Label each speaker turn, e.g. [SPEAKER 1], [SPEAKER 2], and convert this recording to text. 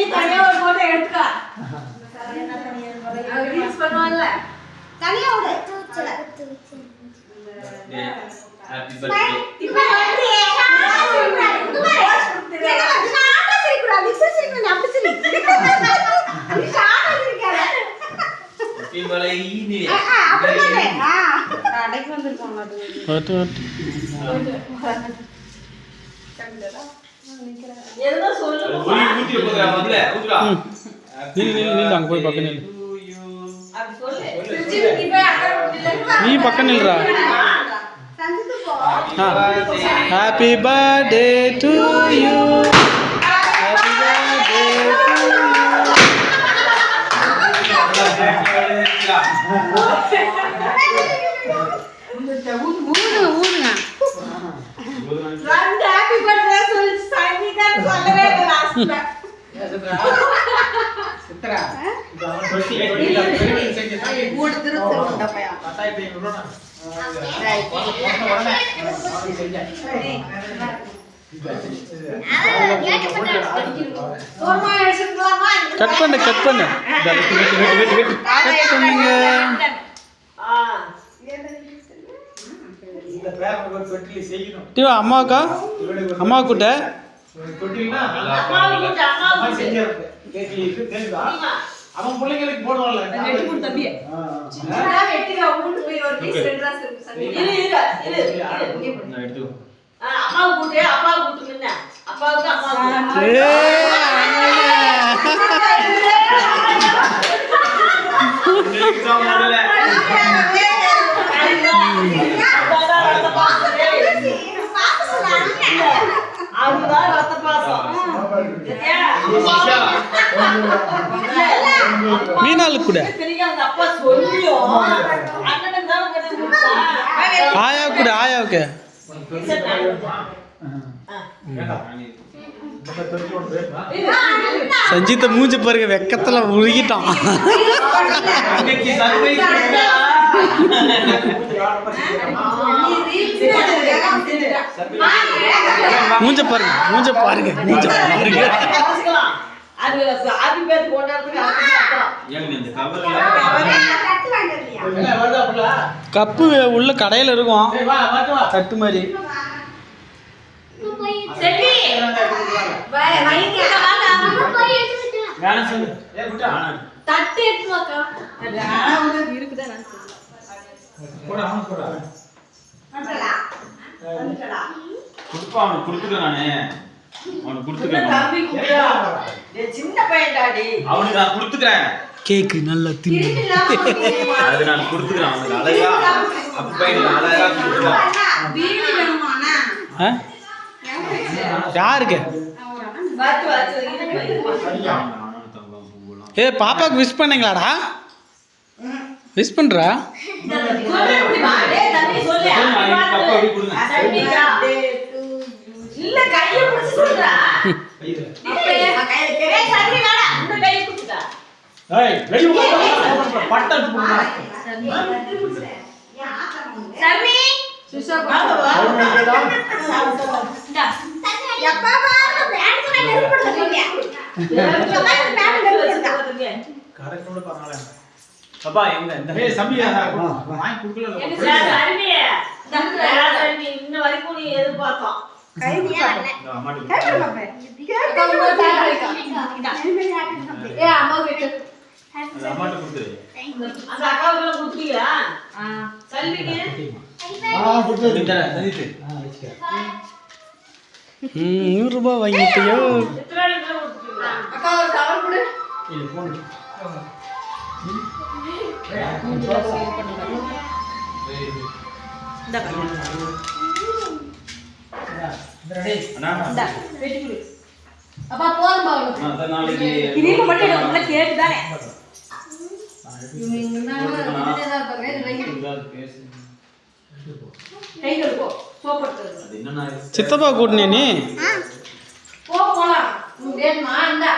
[SPEAKER 1] நீ தனியா ஒரு போட்டோ எடுத்துக்க. ரீல்ஸ் பண்ணுவல்ல. தனியா ஓடு. தூச்சல.
[SPEAKER 2] Happy birthday.
[SPEAKER 1] இப்ப வந்து ஷார்ட்டா சிரிக்கக்கூடாது. இப்ப சிரிக்கணும். அப்படி சிரி. நீ ஷார்ட்டா சிரிக்காத.
[SPEAKER 2] இவளை ஈனி.
[SPEAKER 1] அப்படியே. கடைக்கு வந்திருக்கோம் அது.
[SPEAKER 3] ஓட்டு.
[SPEAKER 1] ஏதோ சொல்லுங்க.
[SPEAKER 2] ஊத்தி போடுறா முதல்ல. ஊத்துடா.
[SPEAKER 3] நில் அங்க போய் பக்கம் நில்.
[SPEAKER 1] அப்படி சொல்லு. திருச்சி போய் அக்கா வீட்ல
[SPEAKER 3] நீ பக்கம் நில்றா.
[SPEAKER 1] சந்தித்து போ.
[SPEAKER 3] Happy birthday to you. Happy birthday to you.
[SPEAKER 1] ஊதுங்க. ரெண்டு ஹாப்பி பர்த்டே சொல்லி சைனிகன் சொல்லவே இல்ல லாஸ்ட்ல.
[SPEAKER 4] சித்ரா
[SPEAKER 1] மூணு திருத்தம் பையா.
[SPEAKER 3] கட் பண்ணு கட் பண்ணுங்க.
[SPEAKER 4] இந்த பேப்பர் ஒரு தொட்டில செய்யணும்.
[SPEAKER 3] டிவா அம்மாவுக்கா அம்மா கூட்ட
[SPEAKER 4] தொட்டில்னா
[SPEAKER 1] அம்மா
[SPEAKER 4] செஞ்சிருக்கு. கேக்கு தெரியுதா? அவன் பிள்ளைங்களுக்கு போடுவான்ல.
[SPEAKER 1] வெட்டி கொடு தம்பி. சின்னதா வெட்டி ரவுண்ட் போய் ஒரு பீஸ் ரெண்டு ராஸ் இருக்கு சரி. இரு.
[SPEAKER 2] நான் எடுத்து.
[SPEAKER 1] அம்மா கூட்டு அப்பா கூட்டு என்ன? அப்பாவுக்கு அம்மா கூட்டு.
[SPEAKER 2] எக்ஸாம் முதல்ல.
[SPEAKER 1] அதுதான் ரத்த பாசம்.
[SPEAKER 3] மீனாளுக்கு கூட
[SPEAKER 1] அப்பா சொல்லியும் அண்ணன் தான் கொடுத்தா.
[SPEAKER 3] ஆயா கூட ஆயாவுக்கு சஞ்சித்த மூஞ்சி பாருங்க வெக்கத்துல முழுகிட்டான்.
[SPEAKER 2] அன்னைக்கு சர்ப்ரைஸ் பண்ணா.
[SPEAKER 3] மூஞ்ச பாருங்க மூஞ்ச பாருங்க மூஞ்ச பாருங்க.
[SPEAKER 1] அது ஹாப்பி பர்த்டே கொண்டாடுறதுக்கு
[SPEAKER 2] ஏங்க இந்த கவர்ல
[SPEAKER 4] என்ன வருதா புள்ள?
[SPEAKER 3] கப்பு உள்ள கடையில இருக்கும்
[SPEAKER 4] ஏய் வா வா.
[SPEAKER 3] தட்டு மாதிரி.
[SPEAKER 1] செல்வி வைங்க
[SPEAKER 2] வேணாம் சொல்லு.
[SPEAKER 4] ஏய் குட்டா.
[SPEAKER 1] தட்டு எடுத்து வாக்கா. நான் இருக்குதா நான்
[SPEAKER 4] போடா அவன் போடா.
[SPEAKER 1] வந்துடா.
[SPEAKER 2] குடுப்பா அவனுக்கு கொடுத்துட்டேன் நானு. அவனுக்கு கொடுத்துட்டேன்.
[SPEAKER 1] தம்பி குடியா. ஏ சின்ன பையன் டாடி.
[SPEAKER 2] அவனுக்கு நான் கொடுத்துக்கிறேன்.
[SPEAKER 3] கேக்கு நல்லா தின்னு.
[SPEAKER 2] அது நான் கொடுத்துக்கிறேன் அவனுக்கு அழகா. அப்ப பையனுக்கு அழகா கொடுத்துக்கிறேன்.
[SPEAKER 1] பீடி வேணுமாண்ணா?
[SPEAKER 3] ஆ? யாருக்கு?
[SPEAKER 1] வாத்து இருக்கு.
[SPEAKER 3] ஏ பாப்பாக்கு விஷ் பண்ணீங்களாடா? விஷ் பண்றா?
[SPEAKER 2] கப்பா அப்படி கொடுங்க.
[SPEAKER 1] இல்ல கைய பிடிச்சு சொல்றா. கையில சரி வாடா. இந்த கைய பிடிச்சுடா.
[SPEAKER 4] ஏய் வெளிய வா. பட்டல் போடுடா.
[SPEAKER 1] சர்மி சுஷா வாங்க வா. இந்தா. எப்பா பாரு பேண்ட் கூட நெருப்படுது நீங்க. எப்பா பேண்ட் நெருப்படுது.
[SPEAKER 4] கரெக்ட்டோட பாருங்களே.
[SPEAKER 2] அப்பா எங்க இந்த
[SPEAKER 4] ஏய் சம்பியா வாங்கி குடுக்கல.
[SPEAKER 1] சர்மி சர்மி இன்ன வரைக்கும் நீ எதிர்பார்த்தோம். கை குடுங்க.
[SPEAKER 2] அம்மாட்டு
[SPEAKER 1] கேட்டு பாப்பே. ஏ அம்மா கிட்ட
[SPEAKER 2] அம்மாட்டு கொடுத்து.
[SPEAKER 1] அந்த அக்காவுக்கு கொடுத்தீங்களா? செல்விக்கு
[SPEAKER 4] குடுத்து.
[SPEAKER 2] நீ தர சந்தித்து.
[SPEAKER 4] வெச்சுக்க.
[SPEAKER 3] 100 ரூபாய் வாங்கிட்டியோ?
[SPEAKER 1] எத்தனை கொடுத்தீங்களா? அக்கா ஒரு கவர் கொடு.
[SPEAKER 4] இல்ல போடு.
[SPEAKER 1] இந்த
[SPEAKER 2] அண்ணா
[SPEAKER 1] இந்த வெட்டி கொடு. அப்பா போறோம் பா உங்களுக்கு.
[SPEAKER 2] நான் தான் நாளைக்கு
[SPEAKER 1] கிரீம் மட்டும் உள்ள கேக் தானே. இவங்க என்னன்னா இதுல தான் இருப்பாங்க. இது வைங்க.
[SPEAKER 2] ஏதாவது பேசு.
[SPEAKER 1] கை கழுவோ. சோப் எடுத்து.
[SPEAKER 2] அது என்னன்னா
[SPEAKER 3] சித்தப்பா கூட்டினே நீ?
[SPEAKER 1] போலாம். வேணுமா? இந்தா.